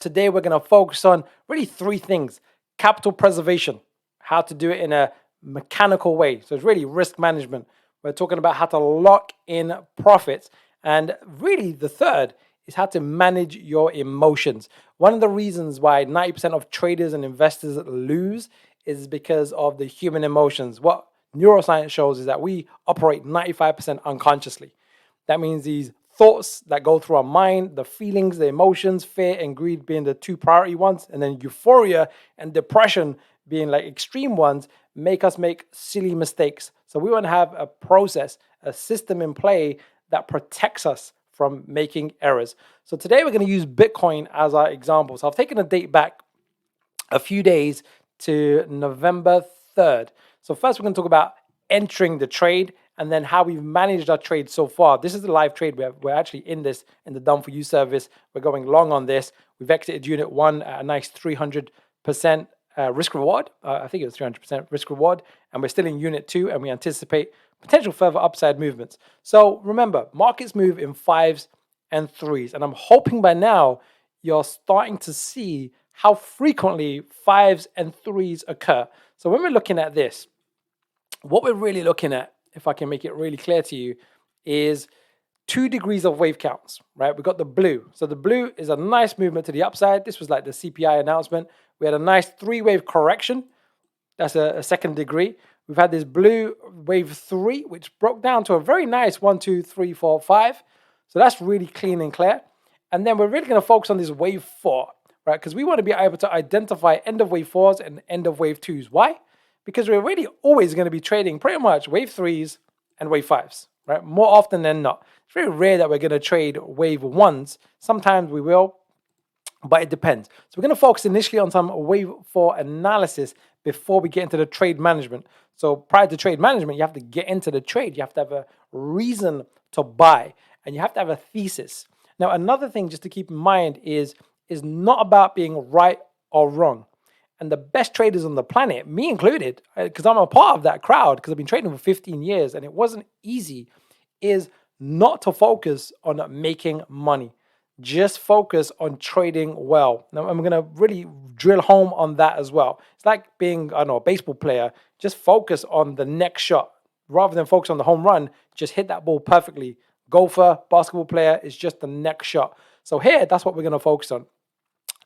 Today, we're going to focus on really three things: capital preservation, how to do it in a mechanical way. So it's really risk management. We're talking about how to lock in profits. And really, the third is how to manage your emotions. One of the reasons why 90% of traders and investors lose is because of the human emotions. What neuroscience shows is that we operate 95% unconsciously. That means these thoughts that go through our mind, the feelings, the emotions, fear and greed being the two priority ones, and then euphoria and depression being like extreme ones, make us make silly mistakes. So we want to have a process, a system in play that protects us from making errors. So today we're going to use Bitcoin as our example. So I've taken a date back a few days to November 3rd. So first we're going to talk about entering the trade and then how we've managed our trade so far. This is the live trade. We're actually in this in the Done For You service. We're going long on this. We've exited unit 1 at a nice 300% risk reward. I think it was 300% risk reward. And we're still in unit 2 and we anticipate potential further upside movements. So remember, markets move in 5s and 3s. And I'm hoping by now you're starting to see how frequently 5s and 3s occur. So when we're looking at this, what we're really looking at, if I can make it really clear to you, is 2 degrees of wave counts, right? We've got the blue. So the blue is a nice movement to the upside. This was like the CPI announcement. We had a nice 3-wave correction. That's a second degree. We've had this blue wave 3, which broke down to a very nice 1, 2, 3, 4, 5. So that's really clean and clear. And then we're really going to focus on this wave 4, right? Because we want to be able to identify end of wave 4s and end of wave 2s. Why? Because we're really always going to be trading pretty much wave 3s and wave 5s, right? More often than not. It's very rare that we're going to trade wave 1s. Sometimes we will, but it depends. So we're going to focus initially on some wave 4 analysis before we get into the trade management. So prior to trade management, you have to get into the trade. You have to have a reason to buy, and you have to have a thesis. Now, another thing just to keep in mind is not about being right or wrong. And the best traders on the planet, me included, because I'm a part of that crowd, because I've been trading for 15 years and it wasn't easy, is not to focus on making money. Just focus on trading well. Now, I'm going to really drill home on that as well. It's like being, I don't know, a baseball player. Just focus on the next shot. Rather than focus on the home run, just hit that ball perfectly. Golfer, basketball player, is just the next shot. So here, that's what we're going to focus on.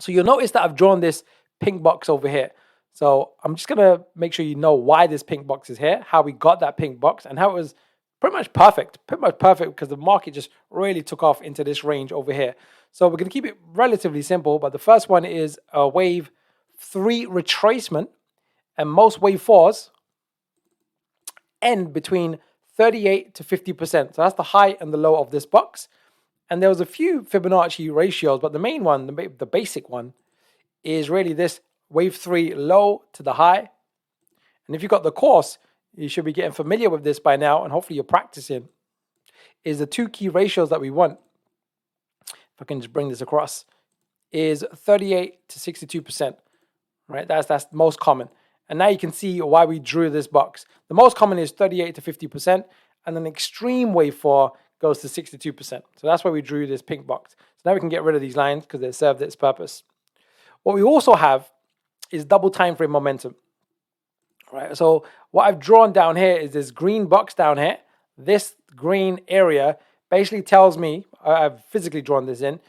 So you'll notice that I've drawn this pink box over here. So I'm just going to make sure you know why this pink box is here, how we got that pink box, and how it was pretty much perfect because the market just really took off into this range over here. So we're going to keep it relatively simple, but the first one is a wave 3 retracement, and most wave 4s end between 38 to 50%. So that's the high and the low of this box. And there was a few Fibonacci ratios, but the main one, the basic one, is really this wave 3 low to the high. And if you've got the course, you should be getting familiar with this by now, and hopefully you're practicing, is the 2 key ratios that we want. If I can just bring this across, is 38 to 62%, right? That's most common. And now you can see why we drew this box. The most common is 38 to 50%, and then extreme wave 4 goes to 62%. So that's why we drew this pink box. So now we can get rid of these lines because they served its purpose. What we also have is double time frame momentum. Right, so what I've drawn down here is this green box down here. This green area basically tells me, I've physically drawn this in,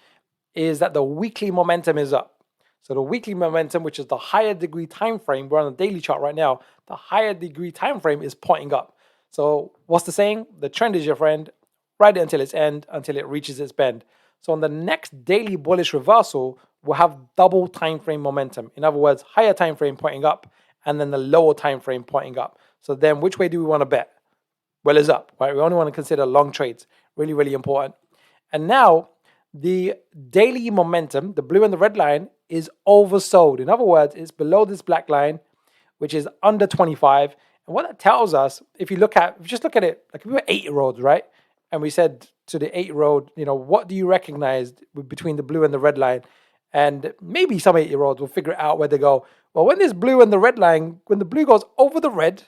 is that the weekly momentum is up. So the weekly momentum, which is the higher degree time frame, we're on the daily chart right now, the higher degree time frame is pointing up. So what's the saying? The trend is your friend. Ride it until its end, until it reaches its bend. So on the next daily bullish reversal, we'll have double time frame momentum. In other words, higher time frame pointing up, and then the lower time frame pointing up. So then which way do we want to bet? Well, it's up, right? We only want to consider long trades. Really, really important. And now the daily momentum, the blue and the red line, is oversold. In other words, it's below this black line, which is under 25. And what that tells us, if you just look at it, like if we were 8-year-olds, right? And we said to the 8-year-old, what do you recognize between the blue and the red line? And maybe some 8-year-olds will figure it out where they go, well, when this blue and the red line, when the blue goes over the red,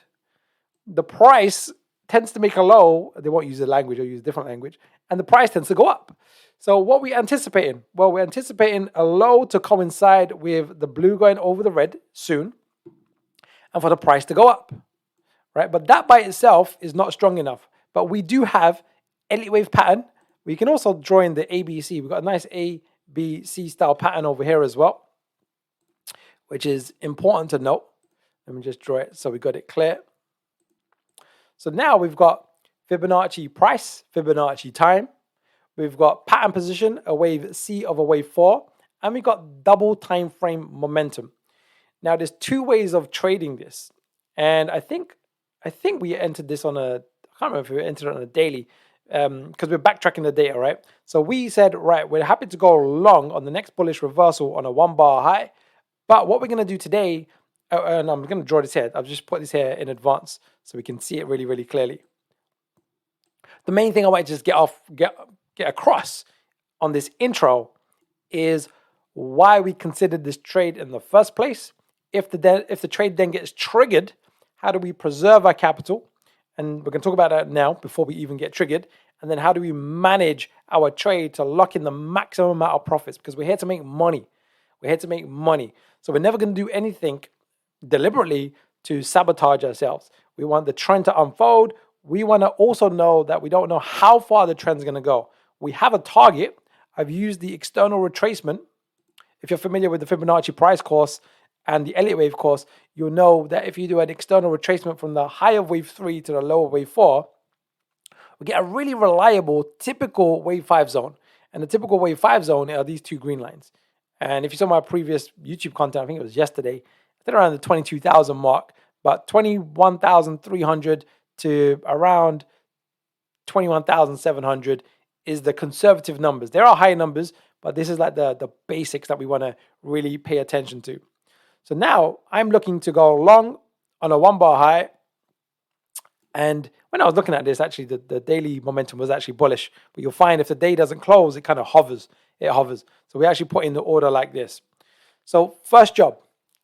the price tends to make a low. They won't use the language, they'll use a different language. and the price tends to go up. So what we anticipating? Well, we're anticipating a low to coincide with the blue going over the red soon, and for the price to go up, right? But that by itself is not strong enough. But we do have Elliott wave pattern. We can also draw in the ABC. We've got a nice ABC style pattern over here as well, which is important to note. Let me just draw it so we got it clear. So now we've got Fibonacci price, Fibonacci time. We've got pattern position, a wave C of a wave 4, and we've got double time frame momentum. Now there's two ways of trading this, and I think we entered this on a, I can't remember if we entered it on a daily, because we're backtracking the data, right? So we said, right, we're happy to go long on the next bullish reversal on a 1 bar high, but what we're going to do today, and I'm going to draw this here, I've just put this here in advance so we can see it really, really clearly. The main thing I want to just get across on this intro is why we considered this trade in the first place. If the trade then gets triggered, how do we preserve our capital? And we're going to talk about that now before we even get triggered. And then how do we manage our trade to lock in the maximum amount of profits? Because we're here to make money. We're here to make money. So we're never going to do anything deliberately to sabotage ourselves. We want the trend to unfold. We want to also know that we don't know how far the trend's going to go. We have a target. I've used the external retracement. If you're familiar with the Fibonacci price course and the Elliott wave course, you'll know that if you do an external retracement from the high of wave 3 to the low of wave 4, we get a really reliable typical wave 5 zone. And the typical wave 5 zone are these two green lines. And if you saw my previous YouTube content, I think it was yesterday, I think around the 22,000 mark, but 21,300 to around 21,700 is the conservative numbers. There are high numbers, but this is like the basics that we want to really pay attention to. So now I'm looking to go long on a 1 bar high. And when I was looking at this, actually the daily momentum was actually bullish. But you'll find if the day doesn't close, it kind of hovers. It hovers. So we actually put in the order like this. So first job,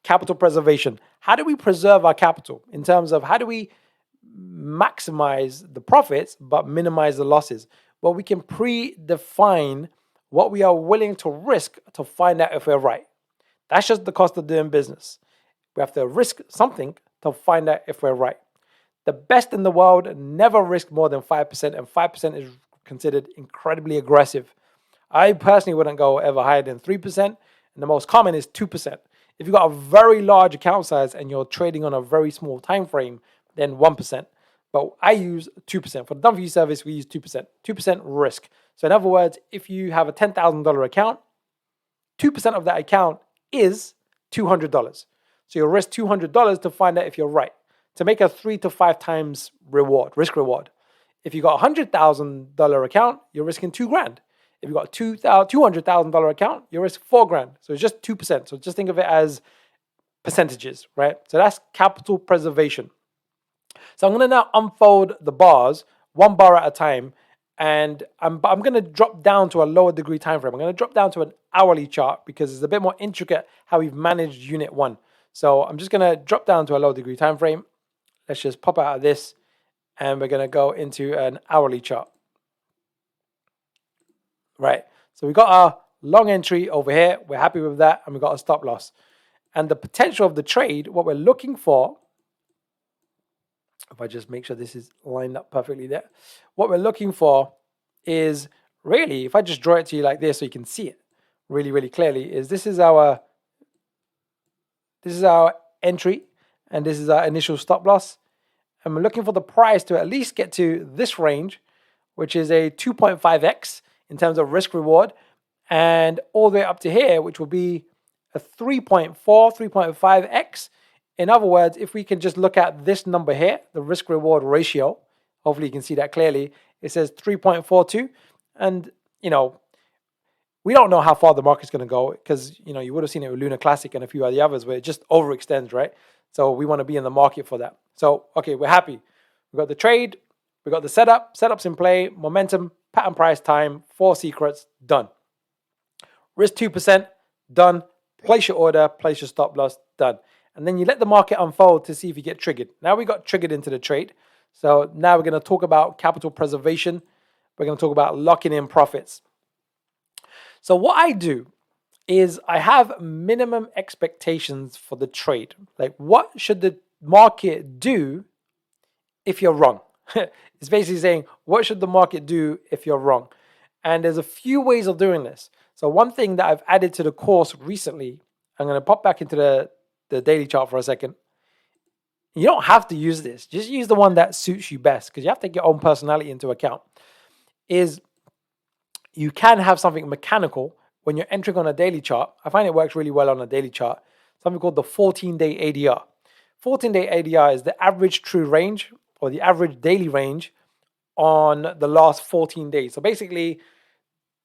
capital preservation. How do we preserve our capital in terms of how do we maximize the profits but minimize the losses? Well, we can predefine what we are willing to risk to find out if we're right. That's just the cost of doing business. We have to risk something to find out if we're right. The best in the world never risk more than 5%, and 5% is considered incredibly aggressive. I personally wouldn't go ever higher than 3%, and the most common is 2%. If you've got a very large account size and you're trading on a very small time frame, then 1%. But I use 2%. For the done for you service, we use 2%. 2% risk. So in other words, if you have a $10,000 account, 2% of that account is $200. So you'll risk $200 to find out if you're right, to make a 3 to 5 times reward, risk reward. If you got a $100,000 account, you're risking $2,000. If you got a $200,000 account, you risk $4,000. So it's just 2%. So just think of it as percentages, right? So that's capital preservation. So I'm going to now unfold the bars 1 bar at a time, and I'm going to drop down to a lower degree time frame. I'm going to drop down to an hourly chart because it's a bit more intricate how we've managed unit 1. So I'm just going to drop down to a low degree time frame. Let's just pop out of this, and we're going to go into an hourly chart. Right. So we got our long entry over here. We're happy with that, and we got a stop loss. And the potential of the trade, what we're looking for, if I just make sure this is lined up perfectly there, what we're looking for is really, if I just draw it to you like this so you can see it really, really clearly, is this is our entry, and this is our initial stop loss. And we're looking for the price to at least get to this range, which is a 2.5x in terms of risk reward, and all the way up to here, which will be a 3.4, 3.5x. In other words, if we can just look at this number here, the risk reward ratio, hopefully you can see that clearly. It says 3.42, and we don't know how far the market's going to go because you would have seen it with Lunar Classic and a few of the others where it just overextends, right? So we want to be in the market for that. So okay, we're happy. We got the trade, we got the setups in play, momentum, pattern, price, time, 4 secrets, done. Risk 2%, done. Place your order, place your stop loss, done. And then you let the market unfold to see if you get triggered. Now we got triggered into the trade. So now we're going to talk about capital preservation. we're going to talk about locking in profits. So what I do is I have minimum expectations for the trade. Like, what should the market do if you're wrong? It's basically saying, what should the market do if you're wrong? And there's a few ways of doing this. So one thing that I've added to the course recently, I'm going to pop back into the daily chart for a second. You don't have to use this. Just use the one that suits you best, because you have to take your own personality into account. Is you can have something mechanical when you're entering on a daily chart. I find it works really well on a daily chart. Something called the 14-day ADR. 14-day ADR is the average true range, or the average daily range on the last 14 days. So basically,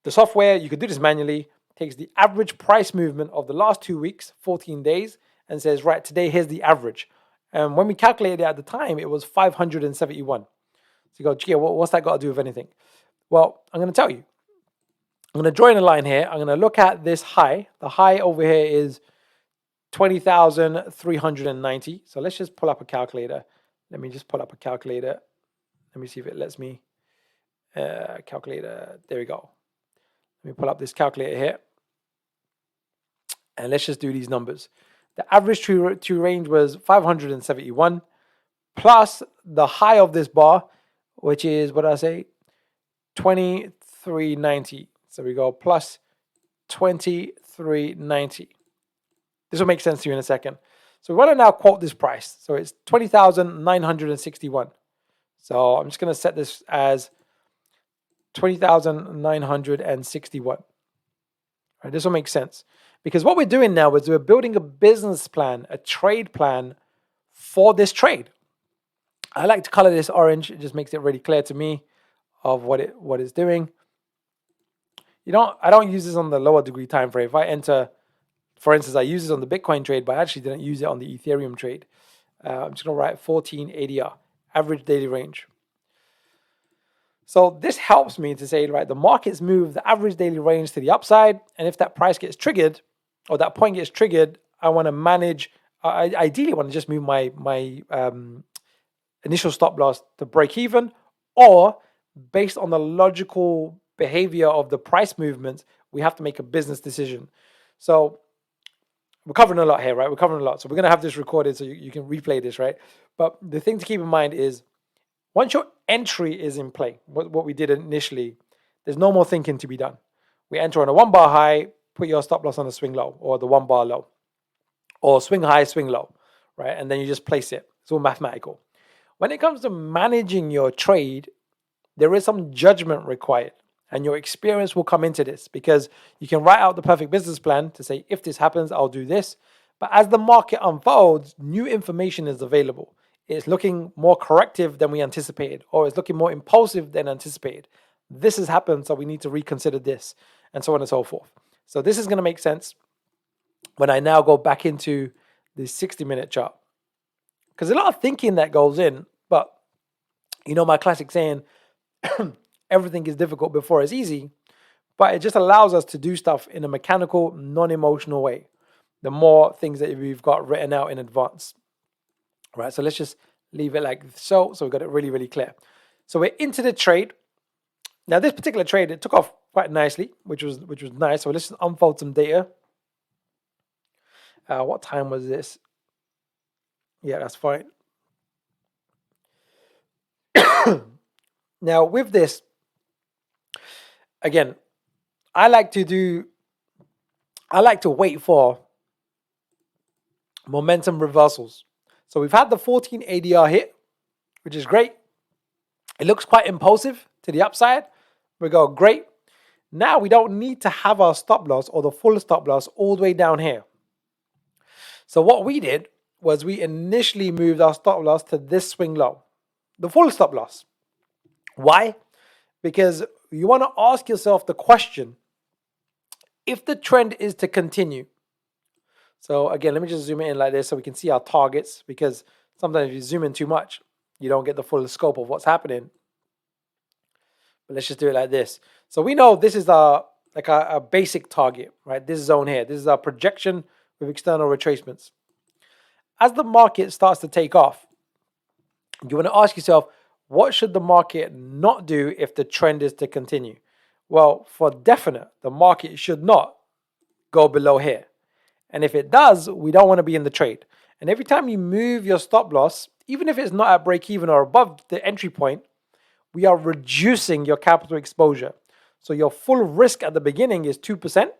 the software, you could do this manually, takes the average price movement of the last 2 weeks, 14 days, and says, right, today here's the average. And when we calculated it at the time, it was 571. So you go, gee, what's that got to do with anything? Well, I'm going to tell you. I'm going to draw in a line here. I'm going to look at this high. The high over here is 20,390. So let's just pull up a calculator. Let me just pull up a calculator. Let me see if it lets me. Calculator. There we go. Let me pull up this calculator here. And let's just do these numbers. The average true range was 571 plus the high of this bar, which is, what did I say? 2390. So we go plus 2390. This will make sense to you in a second. So we want to now quote this price. So it's 20,961. So I'm just going to set this as 20,961. Right, this will make sense. Because what we're doing now is we're building a business plan, a trade plan for this trade. I like to color this orange. It just makes it really clear to me of what it's doing. I don't use this on the lower degree time frame. If I enter, for instance, I use this on the Bitcoin trade, but I actually didn't use it on the Ethereum trade. I'm just going to write 14 ADR, average daily range. So this helps me to say, right, the markets move the average daily range to the upside. And if that price gets triggered, or that point gets triggered, I want to manage, I ideally want to just move my initial stop loss to break even, or based on the logical behavior of the price movement, we have to make a business decision. So we're covering a lot here, right? We're covering a lot. So we're going to have this recorded so you can replay this, right? But the thing to keep in mind is, once your entry is in play, what we did initially, there's no more thinking to be done. We enter on a 1 bar high, put your stop loss on a swing low, or the 1 bar low, or swing high, swing low, right? And then you just place it. It's all mathematical. When it comes to managing your trade, there is some judgment required, and your experience will come into this, because you can write out the perfect business plan to say, if this happens, I'll do this. But as the market unfolds, new information is available. It's looking more corrective than we anticipated, or it's looking more impulsive than anticipated. This has happened, so we need to reconsider this, and so on and so forth. So this is going to make sense when I now go back into the 60-minute chart. Because a lot of thinking that goes in, but my classic saying, everything is difficult before it's easy, but it just allows us to do stuff in a mechanical, non-emotional way. The more things that we've got written out in advance. Right, so let's just leave it like so. So we got it really, really clear. So we're into the trade. Now this particular trade, it took off quite nicely, which was nice. So let's just unfold some data. What time was this? Yeah, that's fine. Now with this, again, I like to wait for momentum reversals. So we've had the 14 ADR hit, which is great. It looks quite impulsive to the upside. We go, great. Now we don't need to have our stop loss or the full stop loss all the way down here. So what we did was we initially moved our stop loss to this swing low, the full stop loss. Why? Because you want to ask yourself the question, if the trend is to continue. So again, let me just zoom in like this so we can see our targets, because sometimes if you zoom in too much, you don't get the full scope of what's happening. But let's just do it like this. So we know this is our basic target, right? This zone here. This is our projection with external retracements. As the market starts to take off, you want to ask yourself, what should the market not do if the trend is to continue? Well, for definite, the market should not go below here. And if it does, we don't want to be in the trade. And every time you move your stop loss, even if it's not at break even or above the entry point, we are reducing your capital exposure. So your full risk at the beginning is 2%.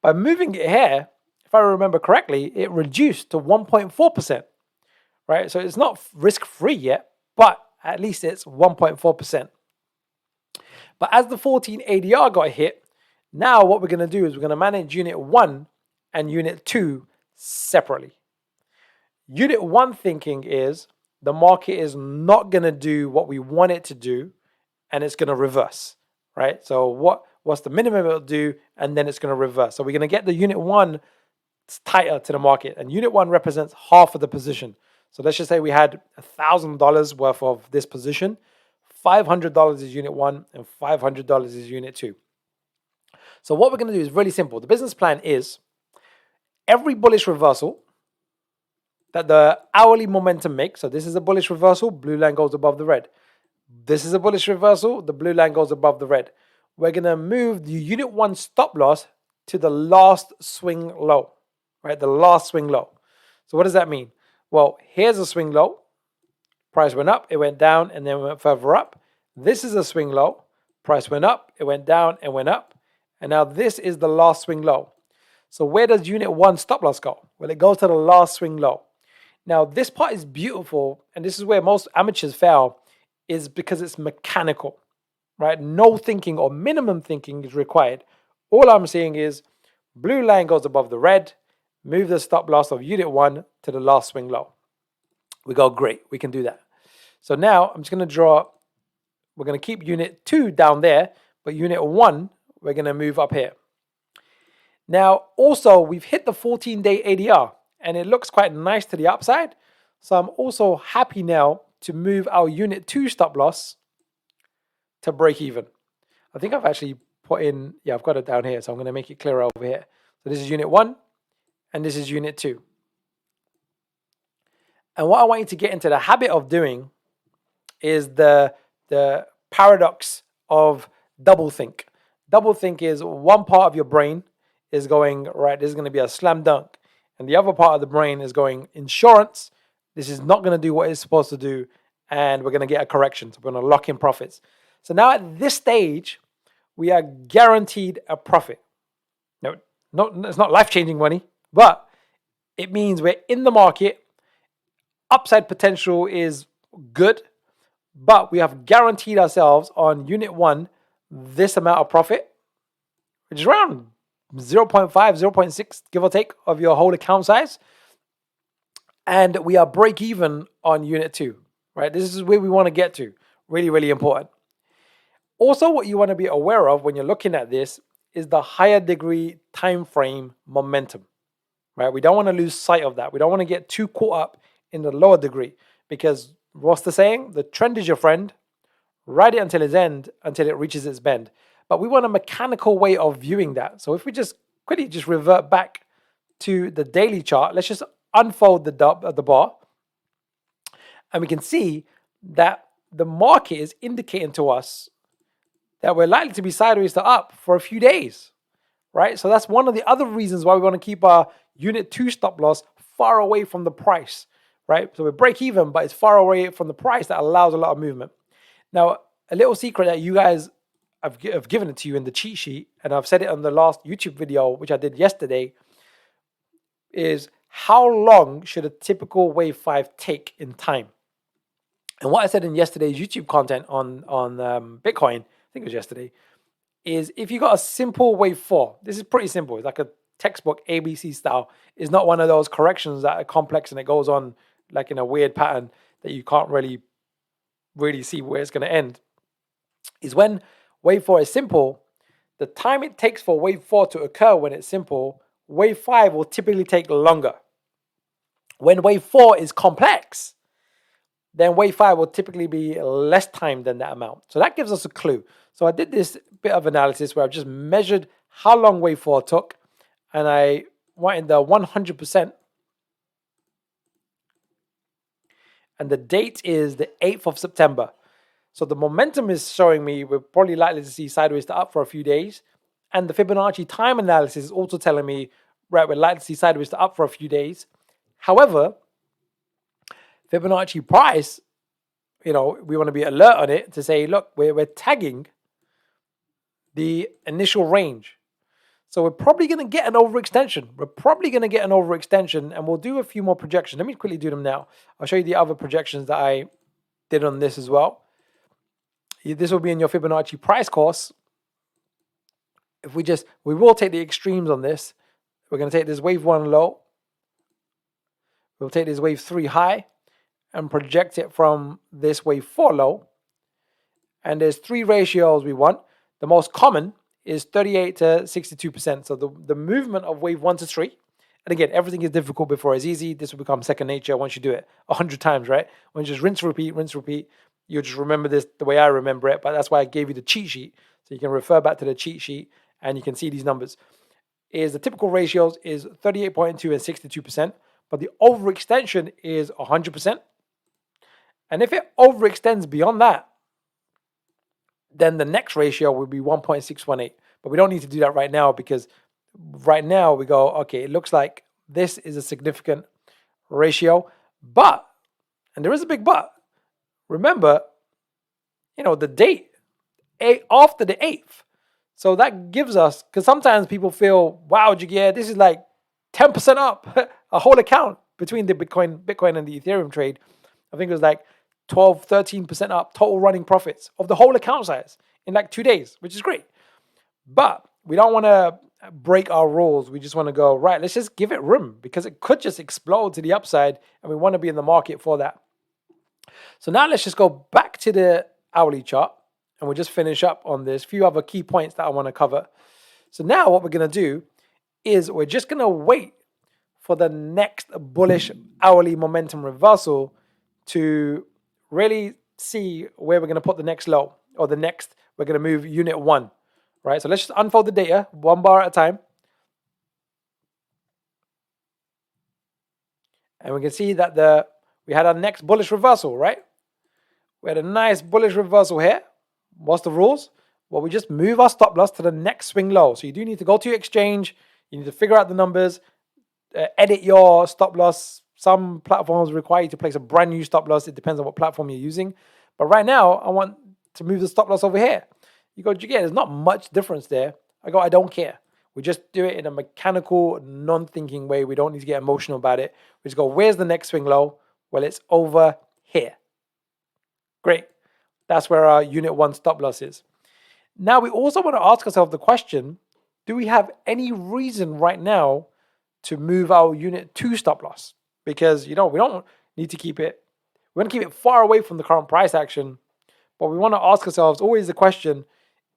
By moving it here, if I remember correctly, it reduced to 1.4%, right? So it's not risk-free yet, but at least it's 1.4%. But as the 14 ADR got hit, now what we're going to do is we're going to manage Unit 1 and Unit 2 separately. Unit 1 thinking is the market is not going to do what we want it to do, and it's going to reverse, right? So what's the minimum it'll do, and then it's going to reverse. So we're going to get the Unit 1 tighter to the market, and Unit 1 represents half of the position. So let's just say we had $1,000 worth of this position. $500 is Unit 1 and $500 is Unit 2. So what we're going to do is really simple. The business plan is every bullish reversal that the hourly momentum makes, so this is a bullish reversal, blue line goes above the red. This is a bullish reversal, the blue line goes above the red. We're going to move the Unit 1 stop loss to the last swing low, right? The last swing low. So what does that mean? Well, here's a swing low. Price went up, it went down, and then went further up. This is a swing low. Price went up, it went down, and went up. And now this is the last swing low. So where does Unit 1 stop loss go? Well, it goes to the last swing low. Now, this part is beautiful, and this is where most amateurs fail, is because it's mechanical, right? No thinking or minimum thinking is required. All I'm saying is blue line goes above the red, move the stop loss of Unit 1 to the last swing low. We go, great, we can do that. So now I'm just going to draw, we're going to keep Unit 2 down there, but Unit 1, we're going to move up here. Now, also, we've hit the 14-day ADR, and it looks quite nice to the upside. So I'm also happy now to move our Unit 2 stop loss to break even. I think I've actually put in, yeah, I've got it down here, so I'm going to make it clearer over here. So this is Unit 1, and this is Unit 2. And what I want you to get into the habit of doing is the paradox of doublethink. Doublethink is one part of your brain is going, right, this is going to be a slam dunk. And the other part of the brain is going, insurance, this is not going to do what it's supposed to do, and we're going to get a correction. So we're going to lock in profits. So now at this stage, we are guaranteed a profit. No, it's not life-changing money, but it means we're in the market. Upside potential is good, but we have guaranteed ourselves on Unit 1 this amount of profit, which is around 0.5, 0.6, give or take, of your whole account size. And we are break even on Unit 2, right? This is where we want to get to. Really, really important. Also, what you want to be aware of when you're looking at this is the higher degree time frame momentum, right? We don't want to lose sight of that. We don't want to get too caught up in the lower degree, because what's the saying? The trend is your friend. Ride it until its end, until it reaches its bend. But we want a mechanical way of viewing that. So if we just quickly just revert back to the daily chart, let's just unfold the bar, and we can see that the market is indicating to us that we're likely to be sideways to up for a few days, right? So that's one of the other reasons why we want to keep our Unit 2 stop loss far away from the price, right? So we break even, but it's far away from the price that allows a lot of movement. Now, a little secret that you guys, I've given it to you in the cheat sheet, and I've said it on the last YouTube video, which I did yesterday, is how long should a typical wave 5 take in time? And what I said in yesterday's YouTube content on Bitcoin, I think it was yesterday, is if you got a simple wave 4, this is pretty simple. It's like a textbook ABC style. It's not one of those corrections that are complex and it goes on like in a weird pattern that you can't really see where it's going to end. Is when wave 4 is simple, the time it takes for wave 4 to occur when it's simple, wave 5 will typically take longer. When wave 4 is complex, then wave 5 will typically be less time than that amount. So that gives us a clue. So I did this bit of analysis where I've just measured how long wave 4 took, and I wanted the 100%. and the date is the 8th of September. So the momentum is showing me we're probably likely to see sideways to up for a few days. And the Fibonacci time analysis is also telling me, right, we're likely to see sideways to up for a few days. However, Fibonacci price, we want to be alert on it to say, look, we're tagging the initial range. So we're probably going to get an overextension. And we'll do a few more projections. Let me quickly do them now. I'll show you the other projections that I did on this as well. This will be in your Fibonacci price course. We will take the extremes on this. We're going to take this wave 1 low. We'll take this wave 3 high and project it from this wave 4 low. And there's 3 ratios we want. The most common is 38 to 62%. So the movement of wave 1 to 3. And again, everything is difficult before it's easy. This will become second nature once you do it 100 times, right? When you just rinse, repeat, you'll just remember this the way I remember it. But that's why I gave you the cheat sheet. So you can refer back to the cheat sheet and you can see these numbers. The typical ratios is 38.2 and 62%. But the overextension is 100%. And if it overextends beyond that, then the next ratio will be 1.618. But we don't need to do that right now because right now we go, okay, it looks like this is a significant ratio. But, and there is a big but, remember, the date after the 8th. So that gives us, because sometimes people feel, wow, Jiggy, this is like 10% up, a whole account between the Bitcoin and the Ethereum trade. I think it was like 12, 13% up total running profits of the whole account size in like 2 days, which is great. But we don't want to break our rules. We just want to go, right, let's just give it room because it could just explode to the upside and we want to be in the market for that. So now let's just go back to the hourly chart and we'll just finish up on this few other key points that I want to cover. So now what we're going to do is we're just going to wait for the next bullish hourly momentum reversal to really see where we're going to put the next low or we're going to move unit 1, right? So let's just unfold the data 1 bar at a time. And we can see that we had our next bullish reversal, right? We had a nice bullish reversal here. What's the rules? Well, we just move our stop loss to the next swing low. So you do need to go to your exchange. You need to figure out the numbers, edit your stop loss. Some platforms require you to place a brand new stop loss. It depends on what platform you're using. But right now, I want to move the stop loss over here. You go, there's not much difference there. I go, I don't care. We just do it in a mechanical, non-thinking way. We don't need to get emotional about it. We just go, where's the next swing low? Well, it's over here. Great. That's where our unit 1 stop loss is. Now, we also want to ask ourselves the question, do we have any reason right now to move our unit 2 stop loss? Because, we don't need to keep it. We want to keep it far away from the current price action. But we want to ask ourselves always the question,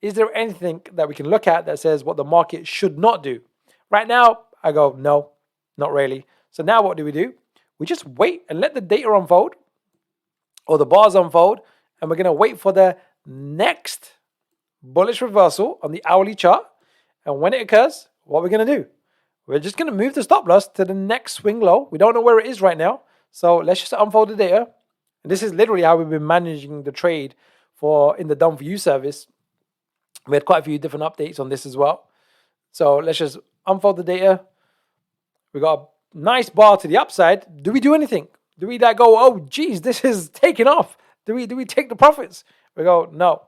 is there anything that we can look at that says what the market should not do? Right now, I go, no, not really. So now what do? We just wait and let the data unfold or the bars unfold. And we're going to wait for the next bullish reversal on the hourly chart. And when it occurs, what we're going to do? We're just going to move the stop loss to the next swing low. We don't know where it is right now. So let's just unfold the data. And this is literally how we've been managing the trade in the Done For You service. We had quite a few different updates on this as well. So let's just unfold the data. We got a nice bar to the upside. Do we do anything? Do we go, oh, geez, this is taking off? Do we take the profits? We go, no,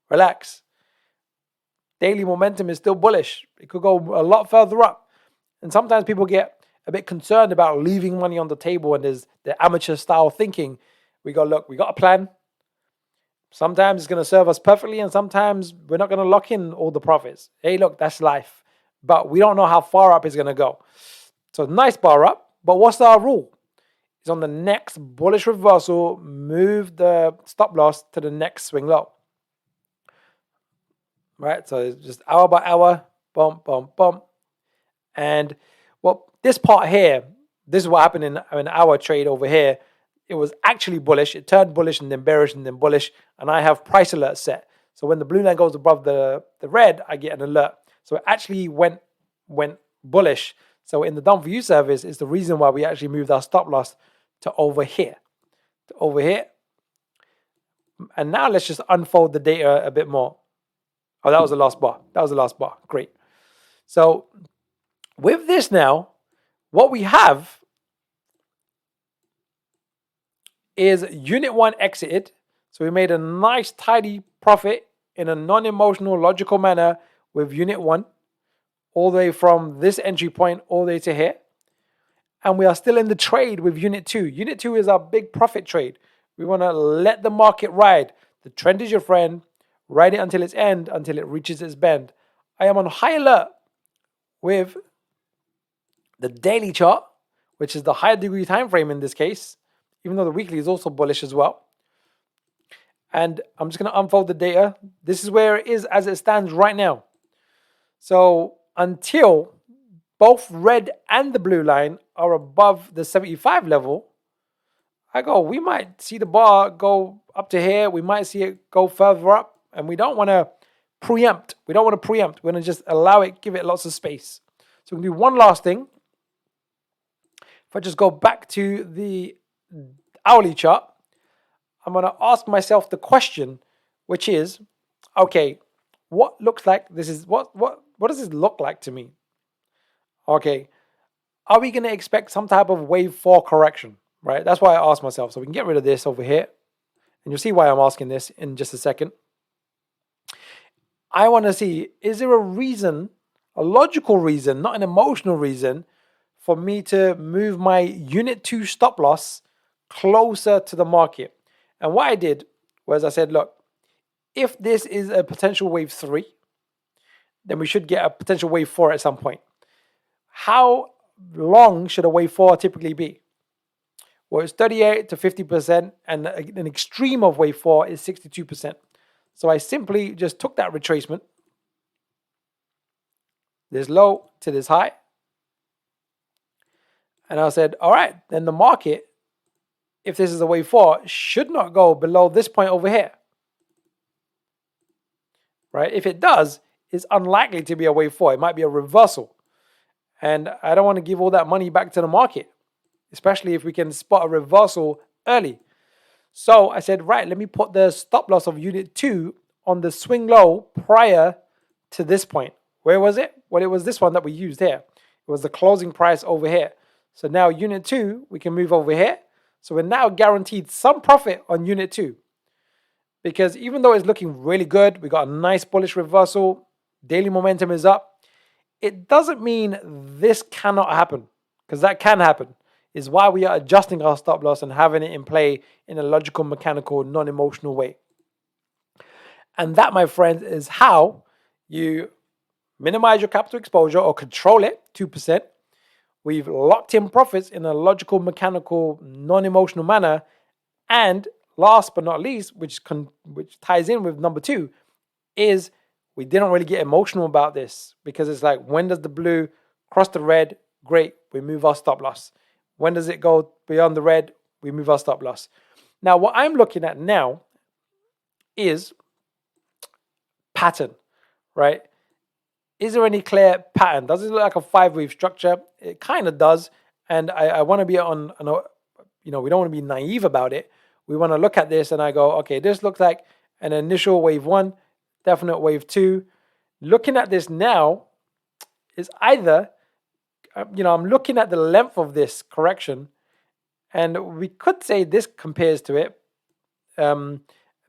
relax. Daily momentum is still bullish. It could go a lot further up. And sometimes people get a bit concerned about leaving money on the table and there's the amateur style thinking. We go, look, we got a plan. Sometimes it's going to serve us perfectly and sometimes we're not going to lock in all the profits. Hey, look, that's life. But we don't know how far up it's going to go. So nice bar up. But what's our rule? It's on the next bullish reversal, move the stop loss to the next swing low. Right? So it's just hour by hour, bump, bump, bump. And well, this part here, this is what happened in our trade over here. It was actually bullish. It turned bullish and then bearish and then bullish. And I have price alert set. So when the blue line goes above the red, I get an alert. So it actually went bullish. So in the Done For You service, it's the reason why we actually moved our stop loss to over here. to over here. And now let's just unfold the data a bit more. Oh, that was the last bar. That was the last bar. Great. So with this now, what we have is unit 1 exited. So we made a nice tidy profit in a non-emotional logical manner with unit 1 all the way from this entry point all the way to here. And we are still in the trade with unit 2. Unit 2 is our big profit trade. We want to let the market ride. The trend is your friend. Ride it until its end, until it reaches its bend. I am on high alert with the daily chart, which is the higher degree time frame in this case, even though the weekly is also bullish as well. And I'm just going to unfold the data. This is where it is as it stands right now. So until both red and the blue line are above the 75 level, we might see the bar go up to here. We might see it go further up. And we don't want to preempt. We don't want to preempt. We're going to just allow it, give it lots of space. So we can do one last thing. If I just go back to the hourly chart, I'm going to ask myself the question, which is, okay, what looks like this is what does this look like to me? Okay, are we going to expect some type of wave 4 correction? Right? That's why I asked myself. So we can get rid of this over here. And you'll see why I'm asking this in just a second. I want to see, is there a reason, a logical reason, not an emotional reason, for me to move my unit 2 stop loss closer to the market? And what I did was I said, look, if this is a potential wave 3, then we should get a potential wave 4 at some point. How long should a wave 4 typically be? Well, it's 38 to 50%, and an extreme of wave 4 is 62%. So I simply just took that retracement, this low to this high, and I said, all right, then the market, if this is a wave 4, should not go below this point over here. Right? If it does, it's unlikely to be a wave 4. It might be a reversal. And I don't want to give all that money back to the market, especially if we can spot a reversal early. So I said, right, let me put the stop loss of unit 2 on the swing low prior to this point. Where was it? Well, it was this one that we used here. It was the closing price over here. So now unit 2, we can move over here. So we're now guaranteed some profit on unit 2. Because even though it's looking really good, we got a nice bullish reversal, daily momentum is up, it doesn't mean this cannot happen, because that can happen. Is why we are adjusting our stop loss and having it in play in a logical, mechanical, non-emotional way. And that, my friends, is how you minimize your capital exposure or control it, 2%. We've locked in profits in a logical, mechanical, non-emotional manner. And last but not least, which ties in with number 2, is we didn't really get emotional about this, because it's like, when does the blue cross the red? Great, we move our stop loss. When does it go beyond the red? We move our stop loss. Now, what I'm looking at now is pattern, right? Is there any clear pattern? Does it look like a 5-wave structure? It kind of does. And I want to be on, we don't want to be naive about it. We want to look at this and I go, okay, this looks like an initial wave 1, definite wave 2. Looking at this now is either, I'm looking at the length of this correction, and we could say this compares to it.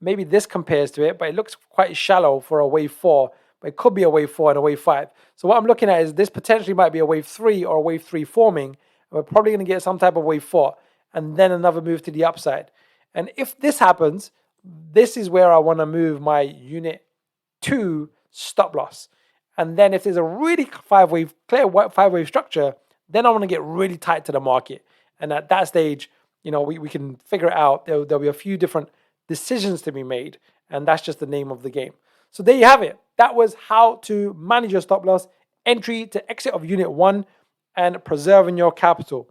Maybe this compares to it, but it looks quite shallow for a wave 4. But it could be a wave 4 and a wave 5. So what I'm looking at is this potentially might be a wave 3 or a wave 3 forming. And we're probably going to get some type of wave 4 and then another move to the upside. And if this happens, this is where I want to move my unit 2 stop loss. And then if there's a really clear 5-wave structure, then I want to get really tight to the market. And at that stage, we can figure it out. There'll be a few different decisions to be made. And that's just the name of the game. So there you have it. That was how to manage your stop loss, entry to exit of unit 1, and preserving your capital.